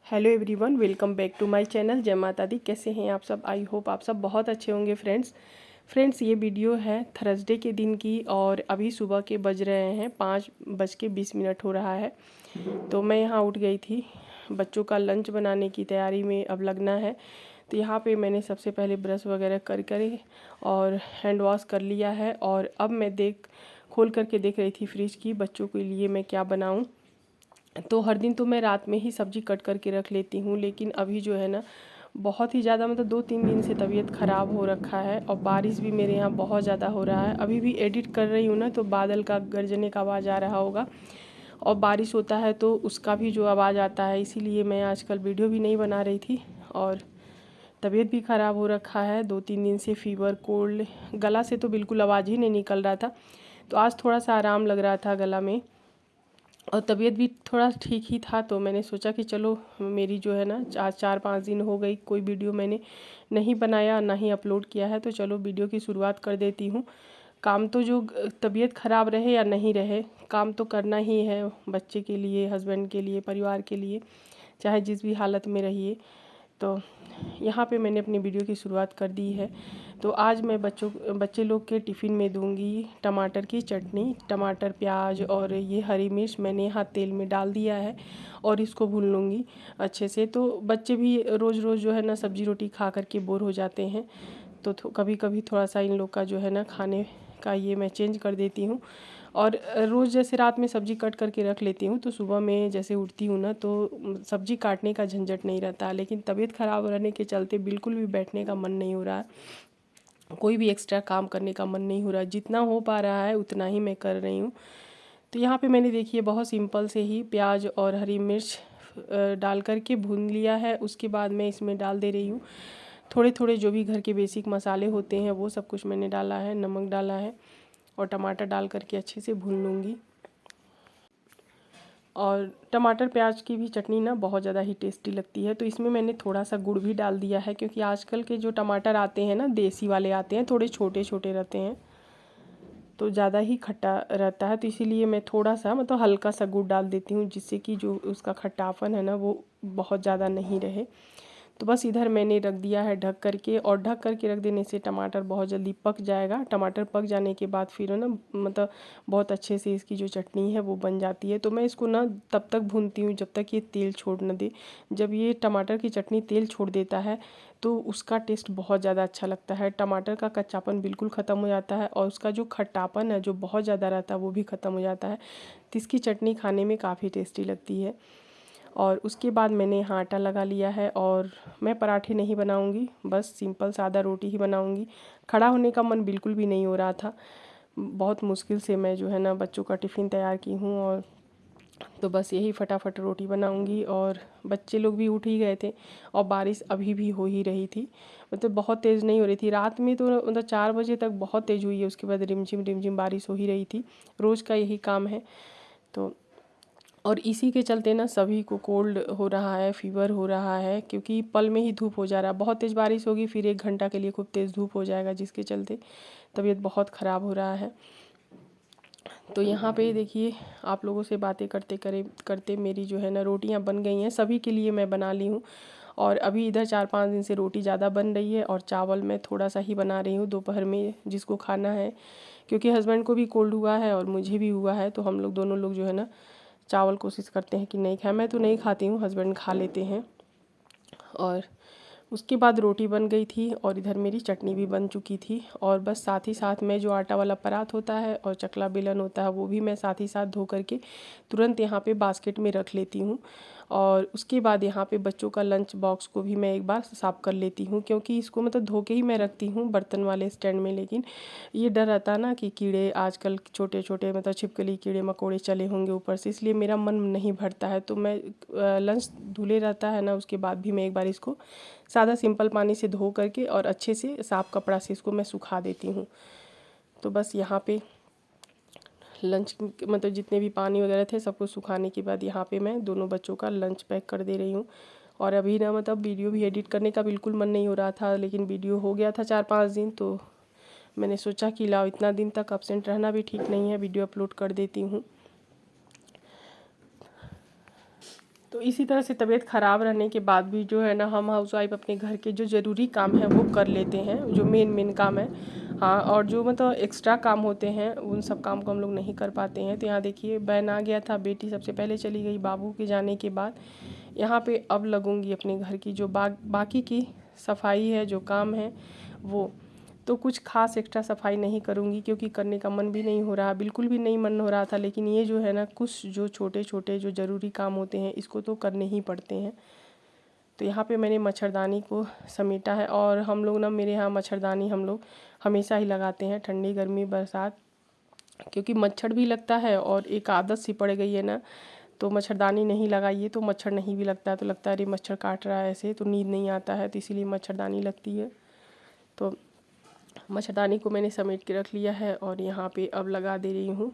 Hello everyone, welcome back to my channel. जय माता दी। कैसे हैं आप सब? आई होप आप सब बहुत अच्छे होंगे। फ्रेंड्स ये वीडियो है थर्सडे के दिन की और अभी सुबह के बज रहे हैं 5:20 हो रहा है। तो मैं यहाँ उठ गई थी, बच्चों का लंच बनाने की तैयारी में अब लगना है। तो यहाँ पे मैंने सबसे पहले ब्रश वगैरह कर और हैंड वॉश कर लिया है। और अब मैं खोल करके देख रही थी फ्रिज की, बच्चों के लिए मैं क्या बनाऊँ। तो हर दिन तो मैं रात में ही सब्ज़ी कट करके रख लेती हूँ, लेकिन अभी जो है ना बहुत ही ज़्यादा 2-3 दिन से तबीयत ख़राब हो रखा है और बारिश भी मेरे यहाँ बहुत ज़्यादा हो रहा है। अभी भी एडिट कर रही हूँ ना तो बादल का गरजने का आवाज़ आ रहा होगा और बारिश होता है तो उसका भी जो आवाज़ आता है, इसीलिए मैं आजकल वीडियो भी नहीं बना रही थी। और तबीयत भी ख़राब हो रखा है 2-3 दिन से, फीवर कोल्ड, गला से तो बिल्कुल आवाज़ ही नहीं निकल रहा था। तो आज थोड़ा सा आराम लग रहा था गला में और तबीयत भी थोड़ा ठीक ही था। तो मैंने सोचा कि चलो, मेरी जो है ना आज 4-5 दिन हो गई कोई वीडियो मैंने नहीं बनाया, ना ही अपलोड किया है, तो चलो वीडियो की शुरुआत कर देती हूँ। काम तो जो तबीयत ख़राब रहे या नहीं रहे, काम तो करना ही है, बच्चे के लिए, हस्बैंड के लिए, परिवार के लिए, चाहे जिस भी हालत में रहिए। तो यहाँ पे मैंने अपनी वीडियो की शुरुआत कर दी है। तो आज मैं बच्चे लोग के टिफ़िन में दूंगी टमाटर की चटनी। टमाटर, प्याज और ये हरी मिर्च मैंने यहाँ तेल में डाल दिया है और इसको भून लूँगी अच्छे से। तो बच्चे भी रोज़ रोज़ जो है ना सब्ज़ी रोटी खा करके बोर हो जाते हैं, तो कभी कभी थोड़ा सा इन लोग का जो है ना खाने का ये मैं चेंज कर देती हूँ। और रोज़ जैसे रात में सब्ज़ी कट करके रख लेती हूँ तो सुबह में जैसे उठती हूँ ना तो सब्ज़ी काटने का झंझट नहीं रहता। लेकिन तबीयत ख़राब रहने के चलते बिल्कुल भी बैठने का मन नहीं हो रहा है, कोई भी एक्स्ट्रा काम करने का मन नहीं हो रहा है। जितना हो पा रहा है उतना ही मैं कर रही हूँ। तो यहाँ पे मैंने देखिए बहुत सिंपल से ही प्याज और हरी मिर्च डाल करके भून लिया है। उसके बाद मैं इसमें डाल दे रही हूँ थोड़े थोड़े जो भी घर के बेसिक मसाले होते हैं, वो सब कुछ मैंने डाला है, नमक डाला है और टमाटर डाल करके अच्छे से भून लूँगी। और टमाटर प्याज की भी चटनी ना बहुत ज़्यादा ही टेस्टी लगती है। तो इसमें मैंने थोड़ा सा गुड़ भी डाल दिया है, क्योंकि आजकल के जो टमाटर आते हैं ना देसी वाले आते हैं, थोड़े छोटे छोटे रहते हैं तो ज़्यादा ही खट्टा रहता है। तो इसीलिए मैं थोड़ा सा हल्का सा गुड़ डाल देती हूँ, जिससे कि जो उसका खट्टापन है ना वो बहुत ज़्यादा नहीं रहे। तो बस इधर मैंने रख दिया है ढक करके, और ढक करके रख देने से टमाटर बहुत जल्दी पक जाएगा। टमाटर पक जाने के बाद फिर है ना बहुत अच्छे से इसकी जो चटनी है वो बन जाती है। तो मैं इसको ना तब तक भूनती हूँ जब तक ये तेल छोड़ न दे। जब ये टमाटर की चटनी तेल छोड़ देता है तो उसका टेस्ट बहुत ज़्यादा अच्छा लगता है। टमाटर का कच्चापन बिल्कुल ख़त्म हो जाता है और उसका जो खट्टापन है जो बहुत ज़्यादा रहता है वो भी ख़त्म हो जाता है। तो इसकी चटनी खाने में काफ़ी टेस्टी लगती है। और उसके बाद मैंने यहाँ आटा लगा लिया है और मैं पराठे नहीं बनाऊँगी, बस सिंपल सादा रोटी ही बनाऊँगी। खड़ा होने का मन बिल्कुल भी नहीं हो रहा था, बहुत मुश्किल से मैं जो है ना बच्चों का टिफ़िन तैयार की हूँ। और तो बस यही फटाफट रोटी बनाऊँगी। और बच्चे लोग भी उठ ही गए थे और बारिश अभी भी हो ही रही थी, बहुत तेज़ नहीं हो रही थी। रात में तो 4 बजे तक बहुत तेज़ हुई है, उसके बाद रिमझिम बारिश हो ही रही थी। रोज़ का यही काम है। तो और इसी के चलते ना सभी को कोल्ड हो रहा है, फीवर हो रहा है, क्योंकि पल में ही धूप हो जा रहा है। बहुत तेज़ बारिश होगी, फिर 1 घंटा के लिए खूब तेज़ धूप हो जाएगा, जिसके चलते तबीयत बहुत ख़राब हो रहा है। तो यहाँ पे देखिए आप लोगों से बातें करते करते मेरी जो है ना रोटियाँ बन गई हैं, सभी के लिए मैं बना ली हूँ। और अभी इधर 4-5 दिन से रोटी ज़्यादा बन रही है और चावल मैं थोड़ा सा ही बना रही हूँ दोपहर में जिसको खाना है, क्योंकि हस्बैंड को भी कोल्ड हुआ है और मुझे भी हुआ है। तो हम लोग दोनों लोग जो है ना चावल कोशिश करते हैं कि नहीं खाएं। मैं तो नहीं खाती हूँ, हस्बैंड खा लेते हैं। और उसके बाद रोटी बन गई थी और इधर मेरी चटनी भी बन चुकी थी। और बस साथ ही साथ में जो आटा वाला परात होता है और चकला बेलन होता है वो भी मैं साथ ही साथ धो करके तुरंत यहाँ पे बास्केट में रख लेती हूँ। और उसके बाद यहाँ पे बच्चों का लंच बॉक्स को भी मैं एक बार साफ़ कर लेती हूँ, क्योंकि इसको धो के ही मैं रखती हूँ बर्तन वाले स्टैंड में। लेकिन ये डर रहता है ना कि कीड़े आजकल छोटे छोटे छिपकली कीड़े मकोड़े चले होंगे ऊपर से, इसलिए मेरा मन नहीं भरता है। तो मैं लंच धुले रहता है ना, उसके बाद भी मैं एक बार इसको सादा सिंपल पानी से धो करके और अच्छे से साफ़ कपड़ा से इसको मैं सुखा देती हूँ। तो बस यहाँ पे लंच जितने भी पानी वगैरह थे सबको सुखाने के बाद यहाँ पे मैं दोनों बच्चों का लंच पैक कर दे रही हूँ। और अभी ना वीडियो भी एडिट करने का बिल्कुल मन नहीं हो रहा था, लेकिन वीडियो हो गया था 4-5 दिन, तो मैंने सोचा कि लाओ इतना दिन तक एब्सेंट रहना भी ठीक नहीं है, वीडियो अपलोड कर देती हूँ। तो इसी तरह से तबीयत ख़राब रहने के बाद भी जो है ना हम हाउसवाइफ अपने घर के जो ज़रूरी काम है वो कर लेते हैं, जो मेन मेन काम है। हाँ, और जो मतलब एक्स्ट्रा काम होते हैं उन सब काम को हम लोग नहीं कर पाते हैं। तो यहाँ देखिए बहन आ गया था, बेटी सबसे पहले चली गई बाबू के जाने के बाद। यहाँ पे अब लगूंगी अपने घर की जो बाकी की सफाई है, जो काम है वो। तो कुछ खास एक्स्ट्रा सफाई नहीं करूँगी क्योंकि करने का मन भी नहीं हो रहा, बिल्कुल भी नहीं मन हो रहा था। लेकिन ये जो है ना कुछ जो छोटे छोटे जो ज़रूरी काम होते हैं इसको तो करने ही पड़ते हैं। तो यहाँ पे मैंने मच्छरदानी को समेटा है, और हम लोग ना, मेरे यहाँ मच्छरदानी हम लोग हमेशा ही लगाते हैं, ठंडी गर्मी बरसात, क्योंकि मच्छर भी लगता है और एक आदत सी पड़ गई है ना। तो मच्छरदानी नहीं लगाइए तो मच्छर नहीं भी लगता है, तो लगता है अरे मच्छर काट रहा है ऐसे, तो नींद नहीं आता है, तो इसीलिए मच्छरदानी लगती है। तो मच्छरदानी को मैंने समेट के रख लिया है और यहाँ पे अब लगा दे रही हूँ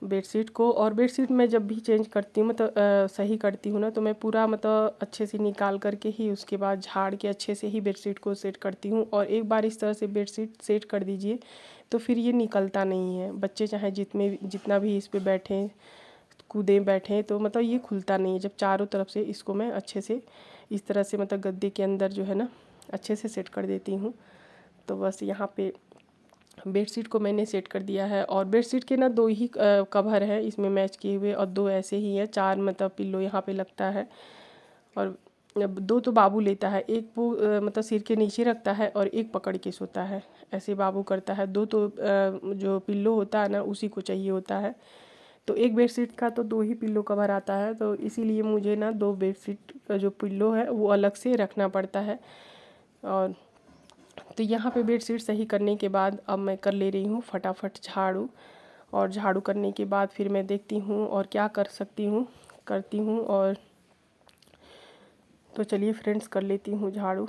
बेडशीट को। और बेडशीट मैं जब भी चेंज करती हूँ मतलब सही करती हूँ ना, तो मैं पूरा मतलब अच्छे से निकाल करके ही उसके बाद झाड़ के अच्छे से ही बेडशीट को सेट करती हूँ। और एक बार इस तरह से बेडशीट सेट कर दीजिए तो फिर ये निकलता नहीं है। बच्चे चाहे जितना भी इस पर बैठें, कूदें, बैठें, तो मतलब ये खुलता नहीं है जब चारों तरफ से इसको मैं अच्छे से इस तरह से मतलब गद्दे के अंदर जो है ना अच्छे से सेट कर देती हूँ। तो बस यहाँ पे बेडशीट को मैंने सेट कर दिया है। और बेडशीट के ना 2 ही कवर है इसमें मैच किए हुए, और 2 ऐसे ही हैं, 4 मतलब पिल्लो यहाँ पे लगता है। और 2 तो बाबू लेता है, एक वो मतलब सिर के नीचे रखता है और एक पकड़ के सोता है, ऐसे बाबू करता है। 2 तो जो पिल्लो होता है ना उसी को चाहिए होता है। तो एक बेडशीट का तो 2 ही पिल्लो कवर आता है, तो इसीलिए मुझे ना 2 बेडशीट का जो पिल्लो है वो अलग से रखना पड़ता है। और तो यहाँ पे बेडशीट सही करने के बाद अब मैं कर ले रही हूँ फटाफट झाड़ू। और झाड़ू करने के बाद फिर मैं देखती हूँ और क्या कर सकती हूँ करती हूँ। और तो चलिए फ्रेंड्स, कर लेती हूँ झाड़ू।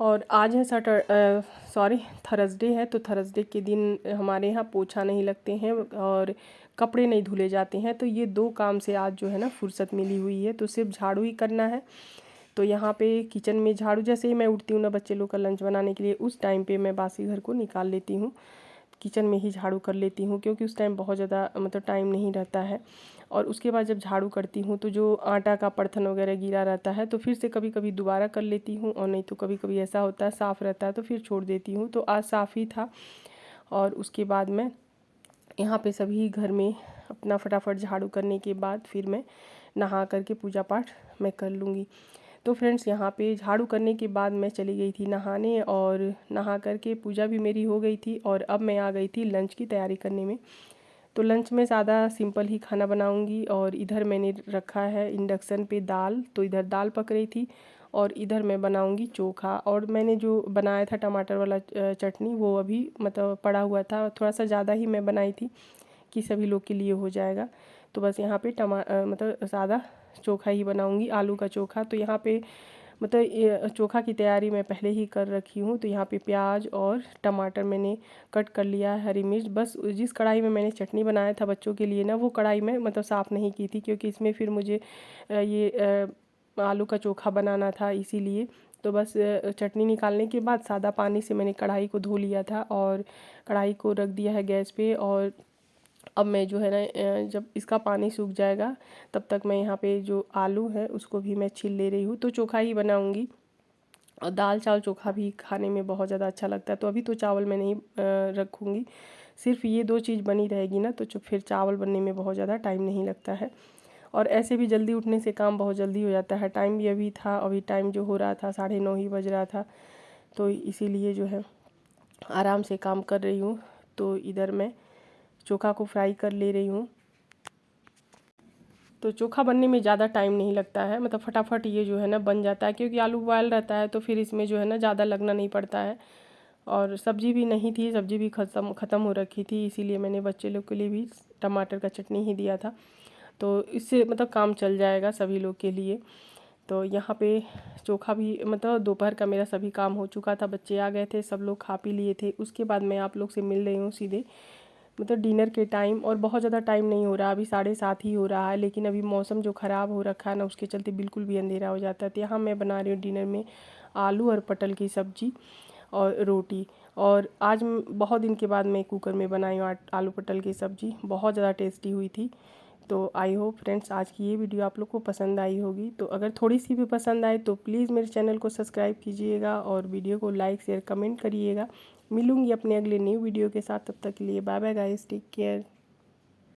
और आज है थर्सडे है, तो थर्सडे के दिन हमारे यहाँ पोछा नहीं लगते हैं और कपड़े नहीं धुले जाते हैं। तो ये 2 काम से आज जो है ना फुर्सत मिली हुई है, तो सिर्फ झाड़ू ही करना है। तो यहाँ पे किचन में झाड़ू, जैसे ही मैं उठती हूँ ना बच्चे लोग का लंच बनाने के लिए, उस टाइम पे मैं बासी घर को निकाल लेती हूँ, किचन में ही झाड़ू कर लेती हूँ, क्योंकि उस टाइम बहुत ज़्यादा मतलब टाइम नहीं रहता है। और उसके बाद जब झाड़ू करती हूँ तो जो आटा का बर्तन वगैरह गिरा रहता है तो फिर से कभी कभी दोबारा कर लेती हूँ, और नहीं तो कभी कभी ऐसा होता है साफ़ रहता है तो फिर छोड़ देती हूँ। तो आज साफ़ ही था। और उसके बाद मैं यहाँ पे सभी घर में अपना फटाफट झाड़ू करने के बाद फिर मैं नहा करके पूजा पाठ मैं कर लूँगी। तो फ्रेंड्स, यहाँ पे झाड़ू करने के बाद मैं चली गई थी नहाने, और नहा करके पूजा भी मेरी हो गई थी। और अब मैं आ गई थी लंच की तैयारी करने में। तो लंच में सादा सिंपल ही खाना बनाऊंगी। और इधर मैंने रखा है इंडक्शन पे दाल, तो इधर दाल पक रही थी और इधर मैं बनाऊंगी चोखा। और मैंने जो बनाया था टमाटर वाला चटनी, वो अभी मतलब पड़ा हुआ था, थोड़ा सा ज़्यादा ही मैं बनाई थी कि सभी लोग के लिए हो जाएगा। तो बस यहाँ पे मतलब सादा चोखा ही बनाऊंगी, आलू का चोखा। तो यहाँ पे मतलब ये चोखा की तैयारी मैं पहले ही कर रखी हूँ। तो यहाँ पे प्याज और टमाटर मैंने कट कर लिया है, हरी मिर्च। बस जिस कढ़ाई में मैंने चटनी बनाया था बच्चों के लिए ना, वो कढ़ाई में मतलब साफ़ नहीं की थी, क्योंकि इसमें फिर मुझे आलू का चोखा बनाना था, इसीलिए। तो बस चटनी निकालने के बाद सादा पानी से मैंने कढ़ाई को धो लिया था और कढ़ाई को रख दिया है गैस पे। और अब मैं जो है ना जब इसका पानी सूख जाएगा तब तक मैं यहाँ पे जो आलू है उसको भी मैं छील ले रही हूँ। तो चोखा ही बनाऊँगी, और दाल चावल चोखा भी खाने में बहुत ज़्यादा अच्छा लगता है। तो अभी तो चावल मैं नहीं रखूँगी, सिर्फ ये 2 चीज़ बनी रहेगी ना, तो फिर चावल बनने में बहुत ज़्यादा टाइम नहीं लगता है। और ऐसे भी जल्दी उठने से काम बहुत जल्दी हो जाता है। टाइम भी अभी था, अभी टाइम जो हो रहा था 9:30 ही बज रहा था, तो इसीलिए जो है आराम से काम कर रही हूँ। तो इधर मैं चोखा को फ्राई कर ले रही हूँ। तो चोखा बनने में ज़्यादा टाइम नहीं लगता है, मतलब फटाफट ये जो है ना बन जाता है, क्योंकि आलू बॉयल रहता है तो फिर इसमें जो है ना ज़्यादा लगना नहीं पड़ता है। और सब्ज़ी भी नहीं थी, सब्ज़ी भी ख़त्म हो रखी थी, इसीलिए मैंने बच्चे लोग के लिए भी टमाटर का चटनी ही दिया था। तो इससे मतलब काम चल जाएगा सभी लोग के लिए। तो यहाँ पे चोखा भी मतलब दोपहर का मेरा सभी काम हो चुका था, बच्चे आ गए थे, सब लोग खा पी लिए थे। उसके बाद मैं आप लोग से मिल रही हूँ सीधे मतलब डिनर के टाइम। और बहुत ज़्यादा टाइम नहीं हो रहा, अभी 7:30 ही हो रहा है, लेकिन अभी मौसम जो ख़राब हो रखा है ना उसके चलते बिल्कुल भी अंधेरा हो जाता है। तो यहाँ मैं बना रही हूँ डिनर में आलू और पटल की सब्ज़ी। और रोटी। और आज बहुत दिन के बाद मैं कुकर में बनाई हूँ आलू पटल की सब्ज़ी, बहुत ज़्यादा टेस्टी हुई थी। तो आई होप फ्रेंड्स आज की ये वीडियो आप लोग को पसंद आई होगी। तो अगर थोड़ी सी भी पसंद आए तो प्लीज़ मेरे चैनल को सब्सक्राइब कीजिएगा और वीडियो को लाइक शेयर कमेंट करिएगा। मिलूँगी अपने अगले न्यू वीडियो के साथ, तब तक के लिए bye bye guys, take care.